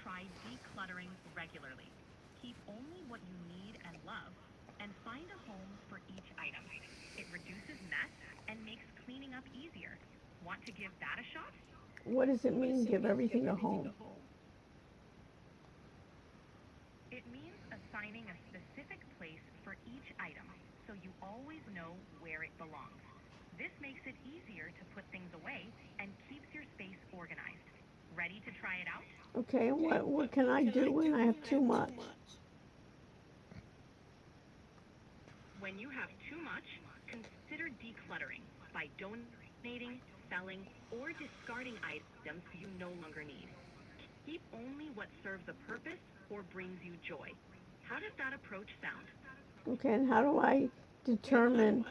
try decluttering regularly. Keep only what you need and love, and find a home for each item. It reduces mess and makes cleaning up easier. Want to give that a shot? What does it mean, give everything a home? It means assigning a specific place for each item so you always know where it belongs. This makes it easier to put things away and keeps your space organized. Ready to try it out? Okay, what can I do when I have too much? When you have too much, consider decluttering by donating, selling, or discarding items you no longer need. Keep only what serves a purpose or brings you joy. How does that approach sound? Okay, and how do I determine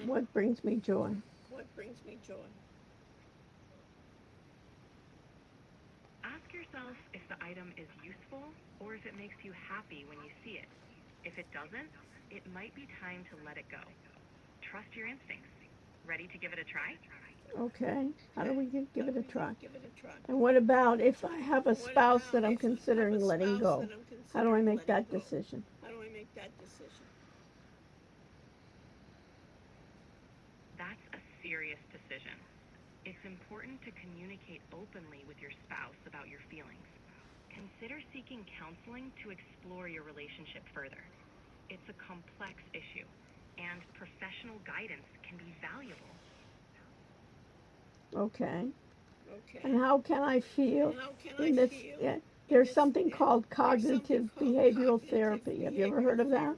what brings me joy? Ask yourself if the item is useful or if it makes you happy when you see it. If it doesn't, it might be time to let it go. Trust your instincts. Ready to give it a try? Okay, how do we give it a try? And what about if I have a spouse that I'm considering letting go? How do I make that decision? That's a serious decision. It's important to communicate openly with your spouse about your feelings. Consider seeking counseling to explore your relationship further. It's a complex issue, and professional guidance can be valuable. Okay. And how can I feel in this? Yeah, there's something called cognitive behavioral therapy. Have you ever heard of that?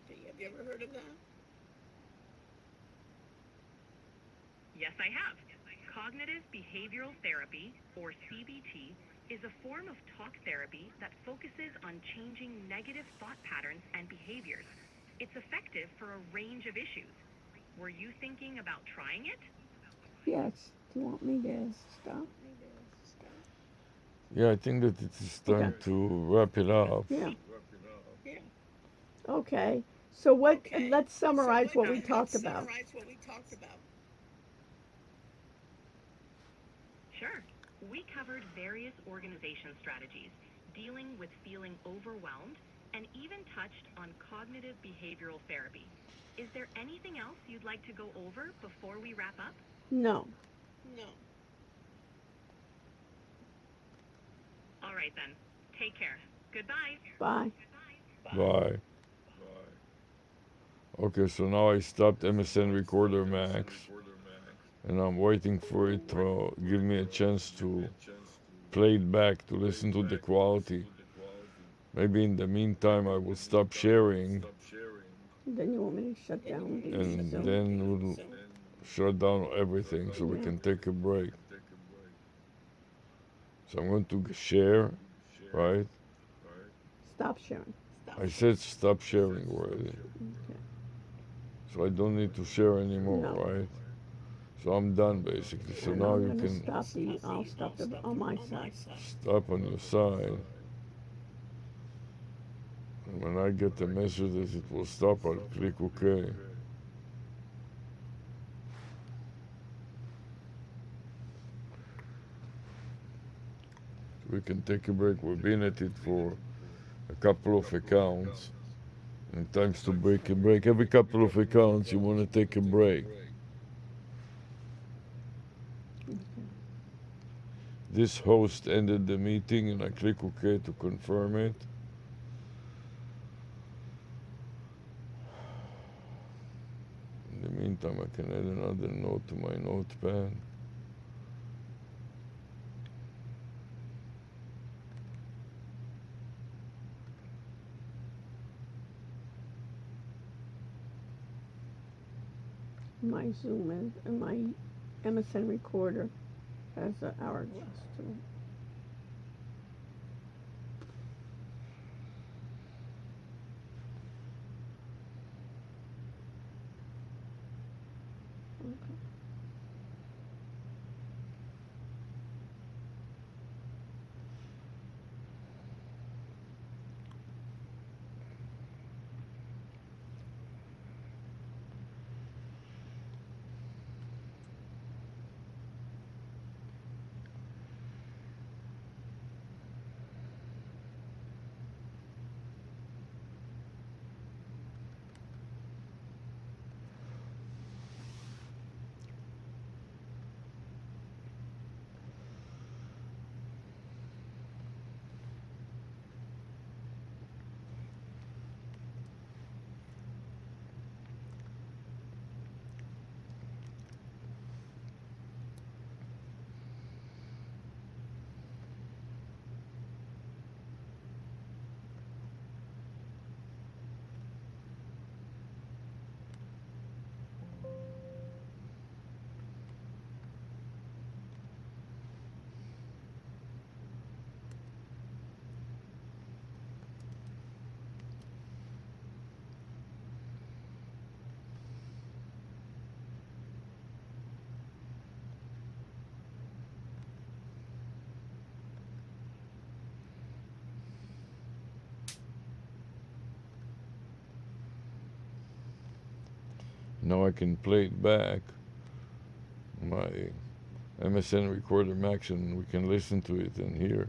Yes, I have. Cognitive behavioral therapy, or CBT, is a form of talk therapy that focuses on changing negative thought patterns and behaviors. It's effective for a range of issues. Were you thinking about trying it? Yes. Do you want me to stop? Yeah, I think that it is time Okay. to wrap it up. Yeah. Okay. So let's summarize what we talked about. Sure. We covered various organization strategies, dealing with feeling overwhelmed, and even touched on cognitive behavioral therapy. Is there anything else you'd like to go over before we wrap up? No. All right then. Take care. Goodbye. Bye. Bye. Okay, so now I stopped MSN Recorder Max, and I'm waiting for it to give me a chance to play it back to listen to the quality. Maybe in the meantime I will stop sharing, Then you want me to shut down the and Zoom? then we'll shut down everything so we can take a break. So I'm going to share, right? Stop sharing. I said stop sharing already. Okay. So I don't need to share anymore, No. right? So I'm done basically. So And now I'm you going to can I'll stop it on my side. stop on your side. And when I get the message that it will stop, I'll click OK. We can take a break. We've been at it for a couple of accounts. And times to break a break. Every couple of accounts you want to take a break. Okay. This host ended the meeting and I click OK to confirm it. In the meantime, I can add another note to my notepad. My Zoom and my MSN recorder has an hourglass to it. Okay. Now I can play it back, my MSN Recorder Max, and we can listen to it and hear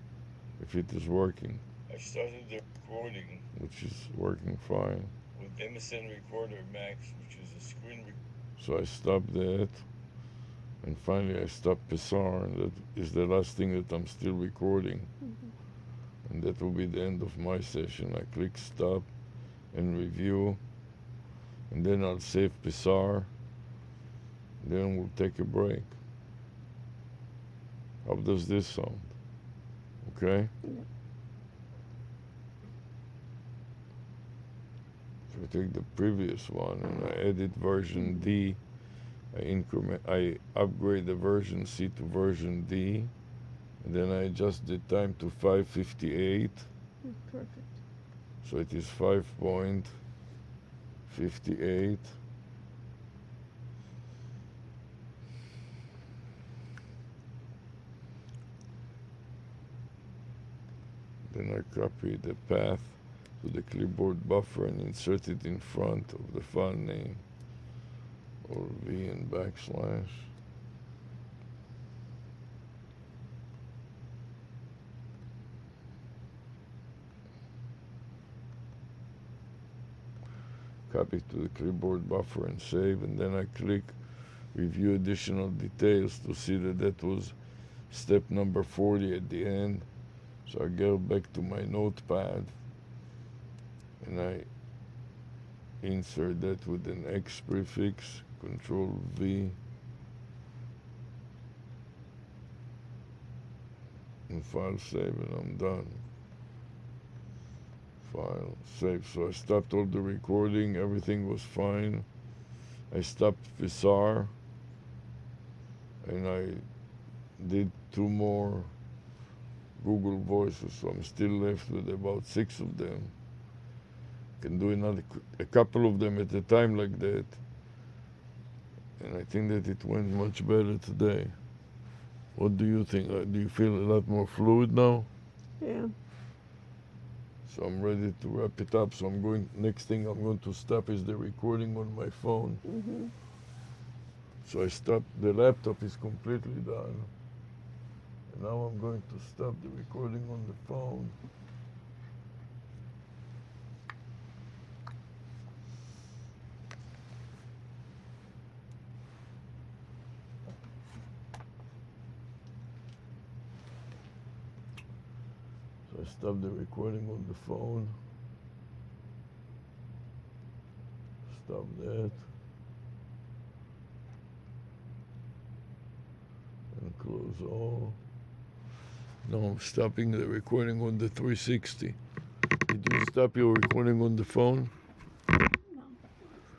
if it is working. I started the recording, which is working fine, with MSN Recorder Max, which is a screen So I stopped that, and finally I stopped Pessar, and that is the last thing that I'm still recording. And that will be the end of my session. I click stop and review, and then I'll save Pessar, then we'll take a break. How does this sound? Okay? So I take the previous one and I edit version D. I upgrade the version C to version D, and then I adjust the time to 5:58. Perfect. So it is 5.58. Then I copy the path to the clipboard buffer and insert it in front of the file name, or V and backslash. Copy to the clipboard buffer and save, and then I click review additional details to see that that was step number 40 at the end. So I go back to my notepad and I insert that with an X prefix, Control V, and file save, and I'm done. File save. So I stopped all the recording, everything was fine. I stopped Pessar, and I did 2 more Google Voices, so I'm still left with about 6 of them. Can do a couple of them at a time like that, and I think that it went much better today. What do you think? Do you feel a lot more fluid now? Yeah. So I'm ready to wrap it up. So next thing I'm going to stop is the recording on my phone. So I stopped, the laptop is completely done. And now I'm going to stop the recording on the phone. So I stopped the recording on the phone. Stop that. And close all. Now I'm stopping the recording on the 360. Did you stop your recording on the phone?